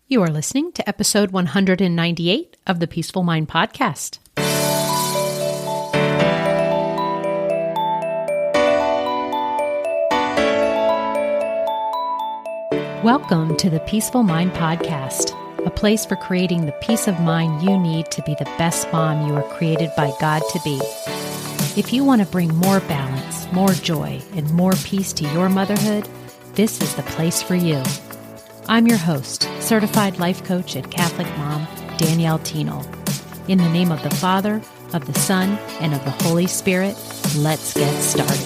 You are listening to episode 198 of the Peaceful Mind Podcast. Welcome to the Peaceful Mind Podcast, a place for creating the peace of mind you need to be the best mom you are created by God to be. If you want to bring more balance, more joy, and more peace to your motherhood, this is the place for you. I'm your host, certified life coach and Catholic mom, Danielle Thienel. In the name of the Father, of the Son, and of the Holy Spirit, let's get started.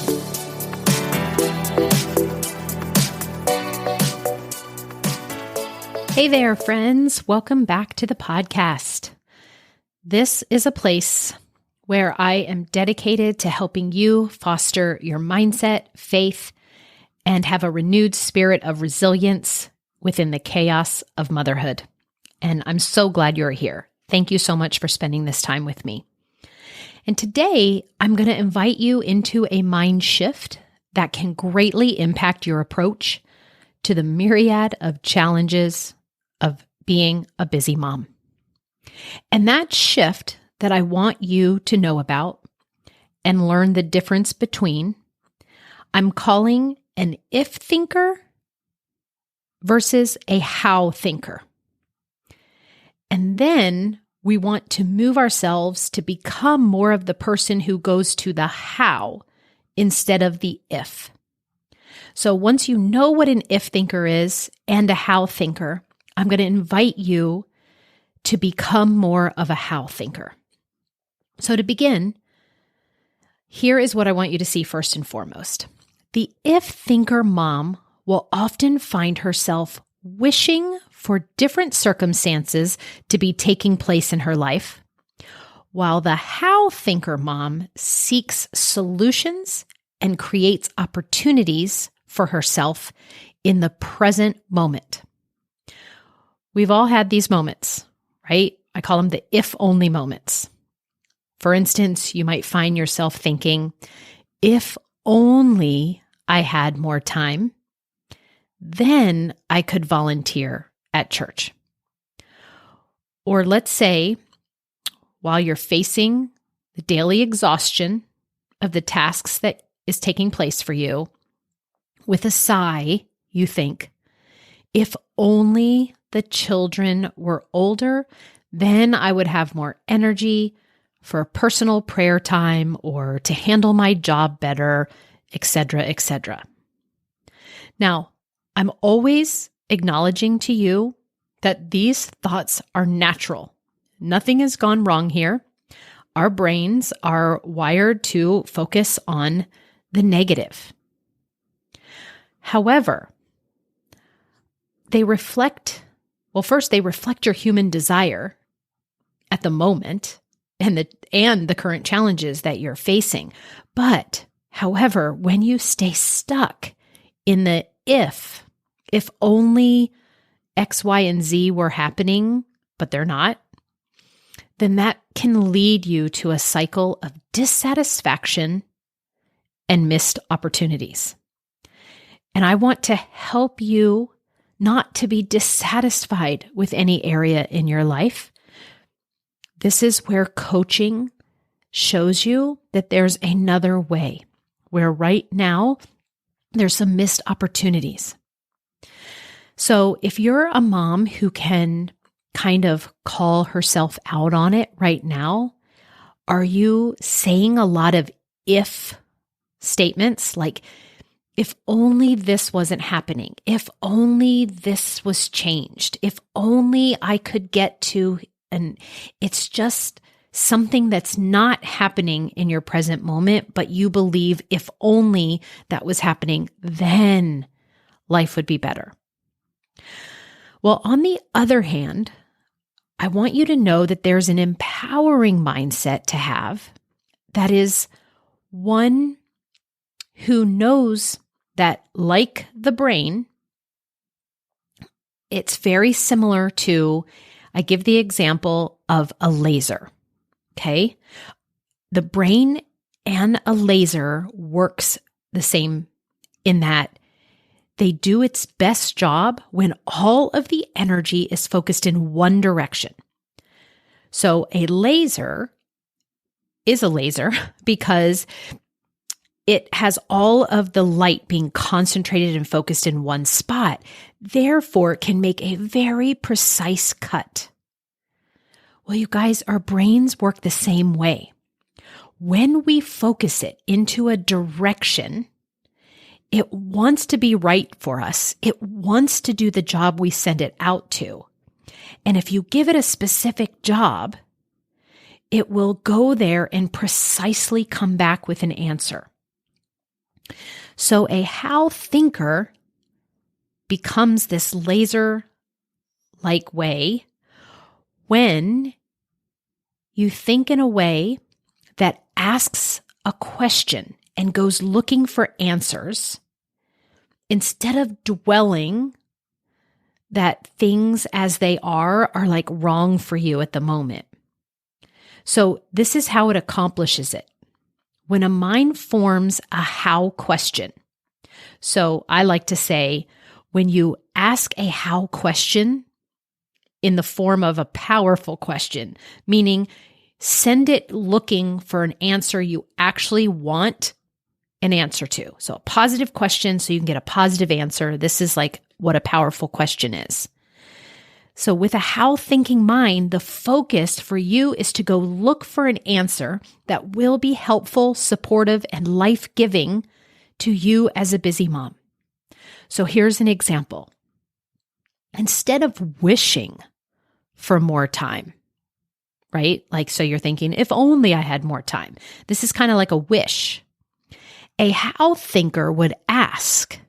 Hey there, friends. Welcome back to the podcast. This is a place where I am dedicated to helping you foster your mindset, faith, and have a renewed spirit of resilience within the chaos of motherhood. And I'm so glad you're here. Thank you so much for spending this time with me. And today, I'm going to invite you into a mind shift that can greatly impact your approach to the myriad of challenges of being a busy mom. And that shift that I want you to know about and learn the difference between, I'm calling an if thinker versus a how thinker. And then we want to move ourselves to become more of the person who goes to the how instead of the if. So once you know what an if thinker is and a how thinker, I'm going to invite you to become more of a how thinker. So to begin, here is what I want you to see first and foremost. The if thinker mom will often find herself wishing for different circumstances to be taking place in her life, while the how thinker mom seeks solutions and creates opportunities for herself in the present moment. We've all had these moments, right? I call them the if-only moments. For instance, you might find yourself thinking, if only I had more time, then I could volunteer at church. Or let's say, while you're facing the daily exhaustion of the tasks that is taking place for you, with a sigh, you think, if only the children were older, then I would have more energy for personal prayer time or to handle my job better, etc., etc. Now, I'm always acknowledging to you that these thoughts are natural. Nothing has gone wrong here. Our brains are wired to focus on the negative. However, they reflect your human desire at the moment and the current challenges that you're facing. But, however, when you stay stuck in the if only X, Y, and Z were happening, but they're not, then that can lead you to a cycle of dissatisfaction and missed opportunities. And I want to help you not to be dissatisfied with any area in your life. This is where coaching shows you that there's another way, where right now there's some missed opportunities. So if you're a mom who can kind of call herself out on it right now, are you saying a lot of if statements like, if only this wasn't happening, if only this was changed, if only I could get to, and it's just something that's not happening in your present moment, but you believe if only that was happening, then life would be better. Well, on the other hand, I want you to know that there's an empowering mindset to have that is one who knows that, like the brain, it's very similar to, I give the example of a laser, okay? The brain and a laser works the same in that they do its best job when all of the energy is focused in one direction. So a laser is a laser because it has all of the light being concentrated and focused in one spot. Therefore, it can make a very precise cut. Well, you guys, our brains work the same way. When we focus it into a direction, it wants to be right for us. It wants to do the job we send it out to. And if you give it a specific job, it will go there and precisely come back with an answer. So a how thinker becomes this laser-like way when you think in a way that asks a question and goes looking for answers instead of dwelling that things as they are like wrong for you at the moment. So this is how it accomplishes it. When a mind forms a how question, so I like to say, when you ask a how question in the form of a powerful question, meaning send it looking for an answer you actually want an answer to. So a positive question so you can get a positive answer. This is like what a powerful question is. So with a how thinking mind, the focus for you is to go look for an answer that will be helpful, supportive, and life-giving to you as a busy mom. So here's an example. Instead of wishing for more time, right? Like, so you're thinking, if only I had more time. This is kind of like a wish. A how thinker would ask,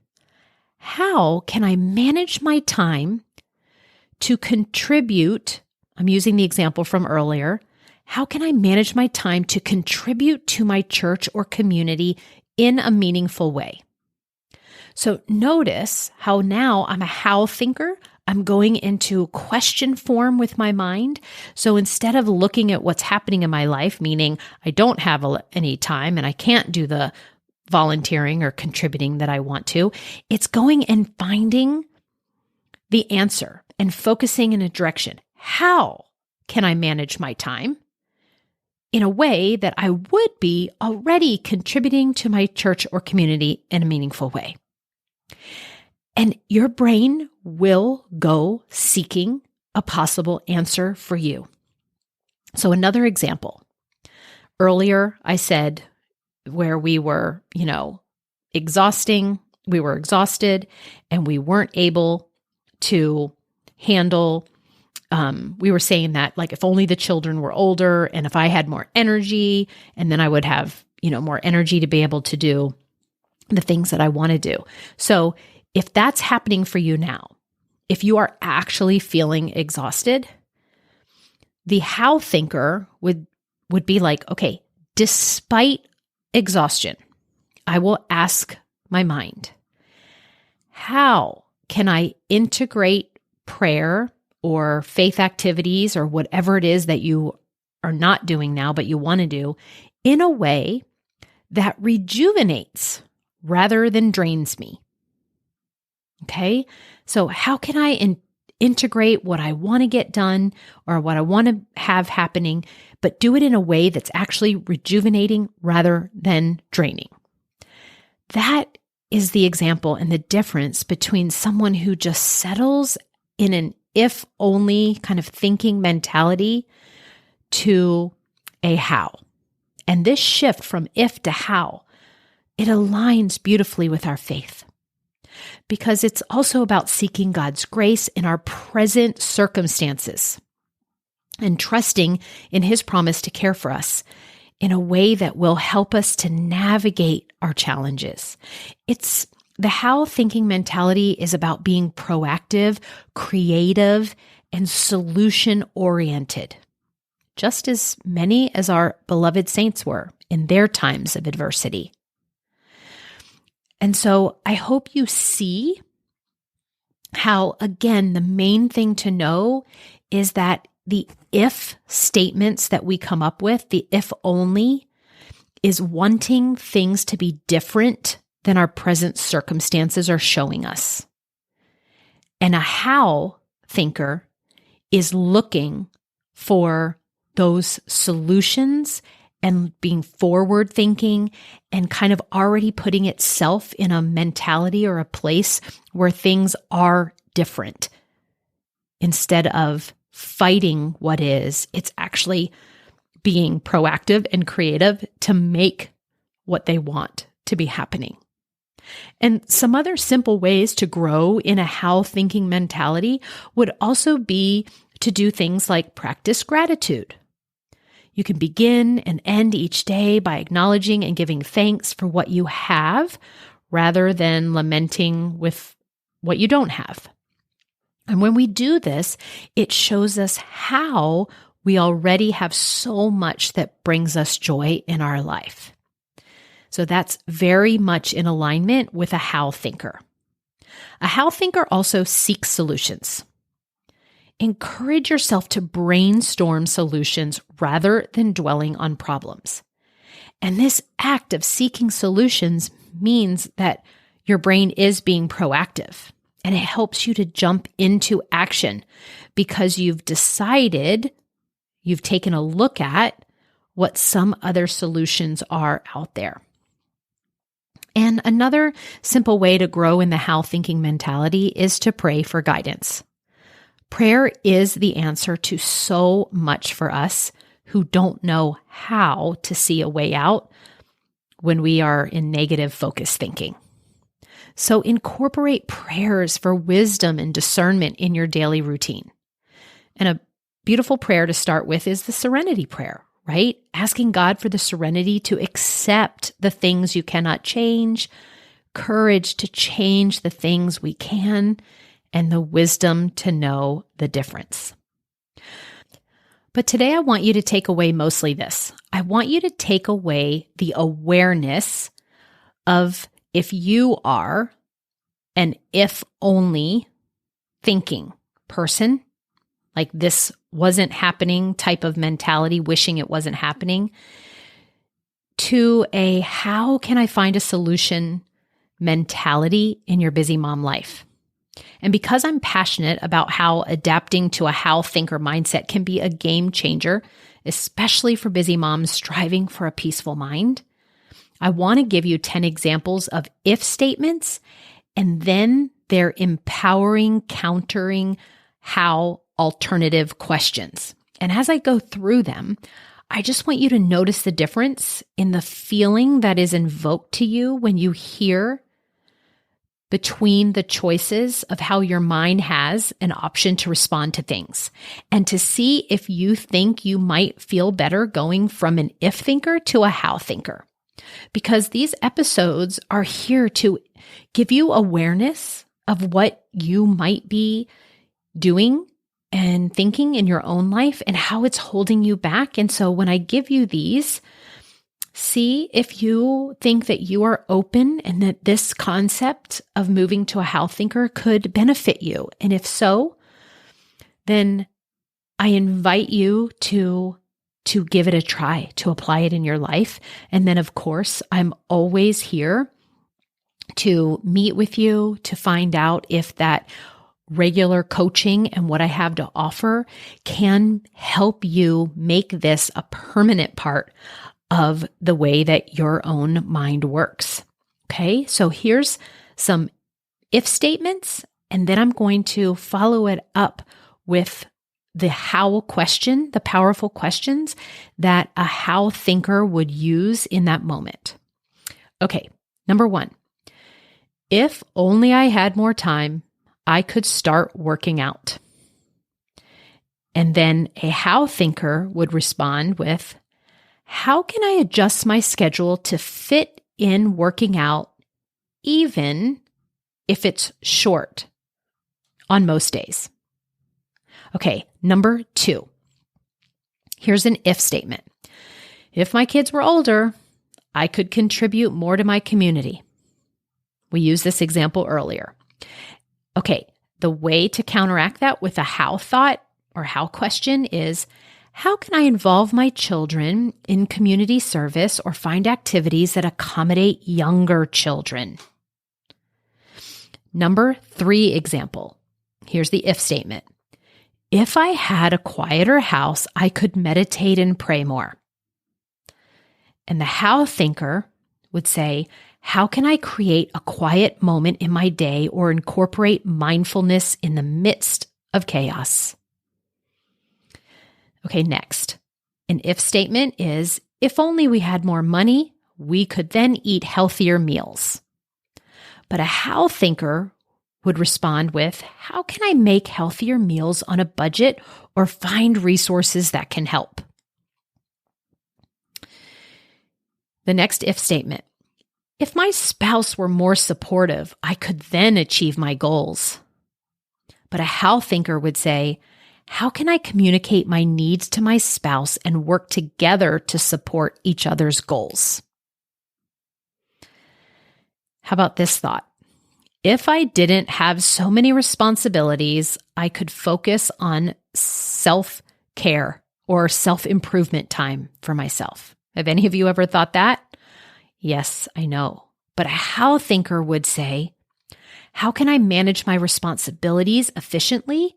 how can I manage my time to contribute? I'm using the example from earlier. How can I manage my time to contribute to my church or community in a meaningful way? So notice how now I'm a how thinker. I'm going into question form with my mind. So instead of looking at what's happening in my life, meaning I don't have any time and I can't do the volunteering or contributing that I want to, it's going and finding the answer and focusing in a direction. How can I manage my time in a way that I would be already contributing to my church or community in a meaningful way? And your brain will go seeking a possible answer for you. So another example. Earlier, I said where we were, exhausted and we weren't able to handle, we were saying that like if only the children were older and if I had more energy, and then I would have, more energy to be able to do the things that I want to do. So if that's happening for you now, if you are actually feeling exhausted, the how thinker would be like, okay, despite exhaustion, I will ask my mind, how can I integrate prayer or faith activities or whatever it is that you are not doing now, but you want to do in a way that rejuvenates rather than drains me? Okay, so how can I integrate what I want to get done or what I want to have happening, but do it in a way that's actually rejuvenating rather than draining? That is the example and the difference between someone who just settles in an if-only kind of thinking mentality to a how. And this shift from if to how, it aligns beautifully with our faith. Because it's also about seeking God's grace in our present circumstances and trusting in His promise to care for us in a way that will help us to navigate our challenges. It's the how thinking mentality is about being proactive, creative, and solution-oriented, just as many as our beloved saints were in their times of adversity. And so I hope you see how, again, the main thing to know is that the if statements that we come up with, the if only, is wanting things to be different than our present circumstances are showing us. And a how thinker is looking for those solutions and being forward thinking and kind of already putting itself in a mentality or a place where things are different. Instead of fighting what is, it's actually being proactive and creative to make what they want to be happening. And some other simple ways to grow in a how thinking mentality would also be to do things like practice gratitude. You can begin and end each day by acknowledging and giving thanks for what you have rather than lamenting with what you don't have. And when we do this, it shows us how we already have so much that brings us joy in our life. So that's very much in alignment with a how thinker. A how thinker also seeks solutions. Encourage yourself to brainstorm solutions rather than dwelling on problems. And this act of seeking solutions means that your brain is being proactive. And it helps you to jump into action because you've decided, you've taken a look at what some other solutions are out there. And another simple way to grow in the how thinking mentality is to pray for guidance. Prayer is the answer to so much for us who don't know how to see a way out when we are in negative focus thinking. So incorporate prayers for wisdom and discernment in your daily routine. And a beautiful prayer to start with is the serenity prayer, right? Asking God for the serenity to accept the things you cannot change, courage to change the things we can, and the wisdom to know the difference. But today I want you to take away mostly this. I want you to take away the awareness of if you are an if only thinking person, like this wasn't happening type of mentality, wishing it wasn't happening, to a how can I find a solution mentality in your busy mom life. And because I'm passionate about how adapting to a how thinker mindset can be a game changer, especially for busy moms striving for a peaceful mind, I want to give you 10 examples of if statements and then their empowering, countering how alternative questions. And as I go through them, I just want you to notice the difference in the feeling that is invoked to you when you hear between the choices of how your mind has an option to respond to things, and to see if you think you might feel better going from an if thinker to a how thinker. Because these episodes are here to give you awareness of what you might be doing and thinking in your own life and how it's holding you back. And so when I give you these, see if you think that you are open and that this concept of moving to a how thinker could benefit you. And if so, then I invite you to give it a try, to apply it in your life. And then, of course, I'm always here to meet with you, to find out if that regular coaching and what I have to offer can help you make this a permanent part of the way that your own mind works. Okay, so here's some if statements, and then I'm going to follow it up with the how question, the powerful questions that a how thinker would use in that moment. Okay, number 1, if only I had more time, I could start working out. And then a how thinker would respond with, how can I adjust my schedule to fit in working out even if it's short on most days? Okay, number 2. Here's an if statement. If my kids were older, I could contribute more to my community. We used this example earlier. Okay, the way to counteract that with a how thought or how question is, how can I involve my children in community service or find activities that accommodate younger children? Number 3 example. Here's the if statement. If I had a quieter house, I could meditate and pray more. And the how thinker would say, how can I create a quiet moment in my day or incorporate mindfulness in the midst of chaos? Okay, next. An if statement is, if only we had more money, we could then eat healthier meals. But a how thinker would respond with, how can I make healthier meals on a budget or find resources that can help? The next if statement. If my spouse were more supportive, I could then achieve my goals. But a how thinker would say, how can I communicate my needs to my spouse and work together to support each other's goals? How about this thought? If I didn't have so many responsibilities, I could focus on self-care or self-improvement time for myself. Have any of you ever thought that? Yes, I know. But a how thinker would say, how can I manage my responsibilities efficiently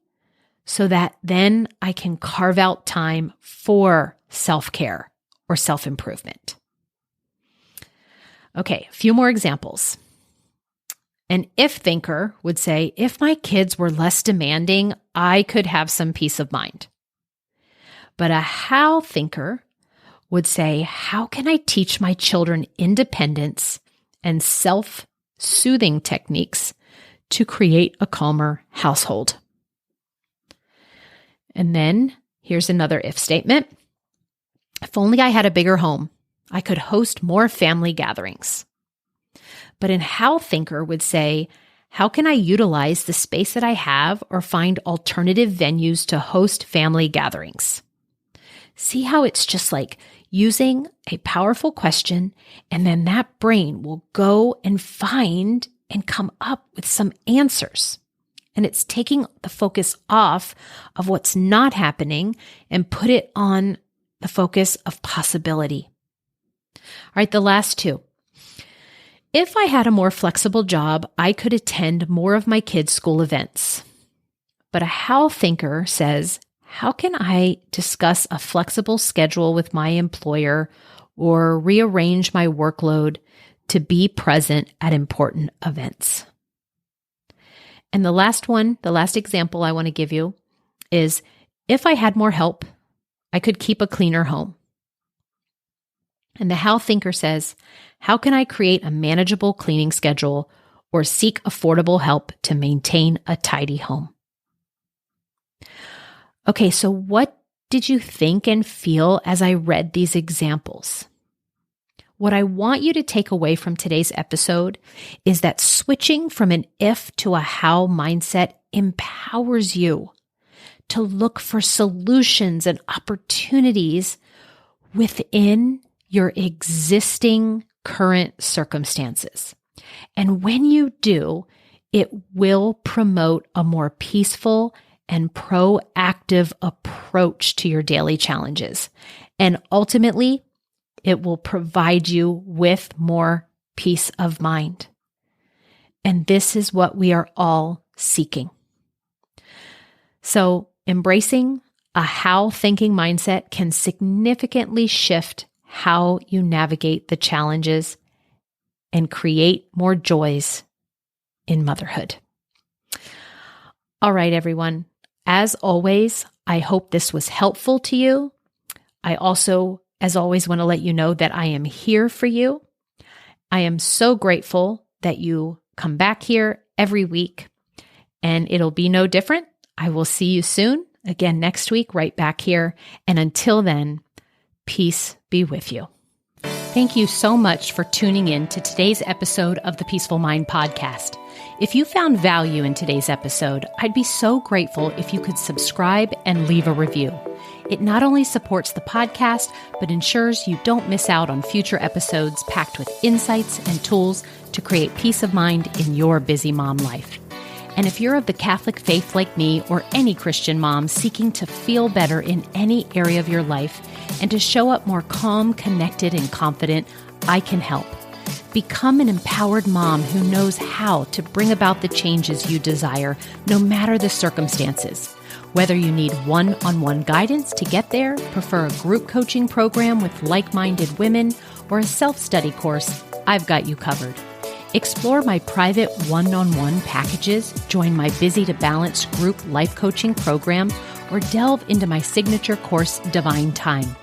so that then I can carve out time for self-care or self-improvement? Okay, a few more examples. An if thinker would say, if my kids were less demanding, I could have some peace of mind. But a how thinker would say, how can I teach my children independence and self-soothing techniques to create a calmer household? And then here's another if statement. If only I had a bigger home, I could host more family gatherings. But an how thinker would say, how can I utilize the space that I have or find alternative venues to host family gatherings? See how it's just like using a powerful question, and then that brain will go and find and come up with some answers. And it's taking the focus off of what's not happening and put it on the focus of possibility. All right, the last 2. If I had a more flexible job, I could attend more of my kids' school events. But a how thinker says, how can I discuss a flexible schedule with my employer or rearrange my workload to be present at important events? And the last one, the last example I want to give you is, if I had more help, I could keep a cleaner home. And the how thinker says, how can I create a manageable cleaning schedule or seek affordable help to maintain a tidy home? Okay, so what did you think and feel as I read these examples? What I want you to take away from today's episode is that switching from an if to a how mindset empowers you to look for solutions and opportunities within your existing current circumstances. And when you do, it will promote a more peaceful and proactive approach to your daily challenges. And ultimately, it will provide you with more peace of mind. And this is what we are all seeking. So, embracing a how thinking mindset can significantly shift how you navigate the challenges and create more joys in motherhood. All right, everyone. As always, I hope this was helpful to you. I also, as always, want to let you know that I am here for you. I am so grateful that you come back here every week, and it'll be no different. I will see you soon, again next week, right back here. And until then, peace be with you. Thank you so much for tuning in to today's episode of the Peaceful Mind Podcast. If you found value in today's episode, I'd be so grateful if you could subscribe and leave a review. It not only supports the podcast, but ensures you don't miss out on future episodes packed with insights and tools to create peace of mind in your busy mom life. And if you're of the Catholic faith like me or any Christian mom seeking to feel better in any area of your life and to show up more calm, connected, and confident, I can help. Become an empowered mom who knows how to bring about the changes you desire, no matter the circumstances. Whether you need one-on-one guidance to get there, prefer a group coaching program with like-minded women, or a self-study course, I've got you covered. Explore my private one-on-one packages, join my Busy to Balance group life coaching program, or delve into my signature course, Divine Time.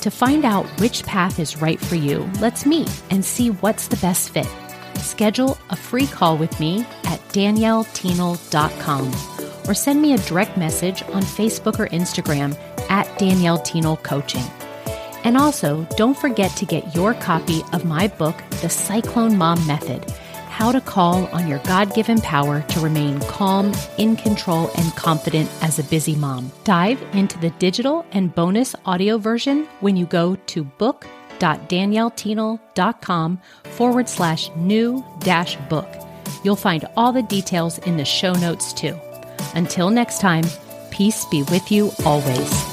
To find out which path is right for you, let's meet and see what's the best fit. Schedule a free call with me at DanielleThienel.com or send me a direct message on Facebook or Instagram at Danielle Thienel Coaching. And also, don't forget to get your copy of my book, The Cyclone Mom Method, How to Call on Your God-Given Power to Remain Calm, in control, and confident as a busy mom. Dive into the digital and bonus audio version when you go to book.daniellethienel.com/new-book. You'll find all the details in the show notes too. Until next time, peace be with you always.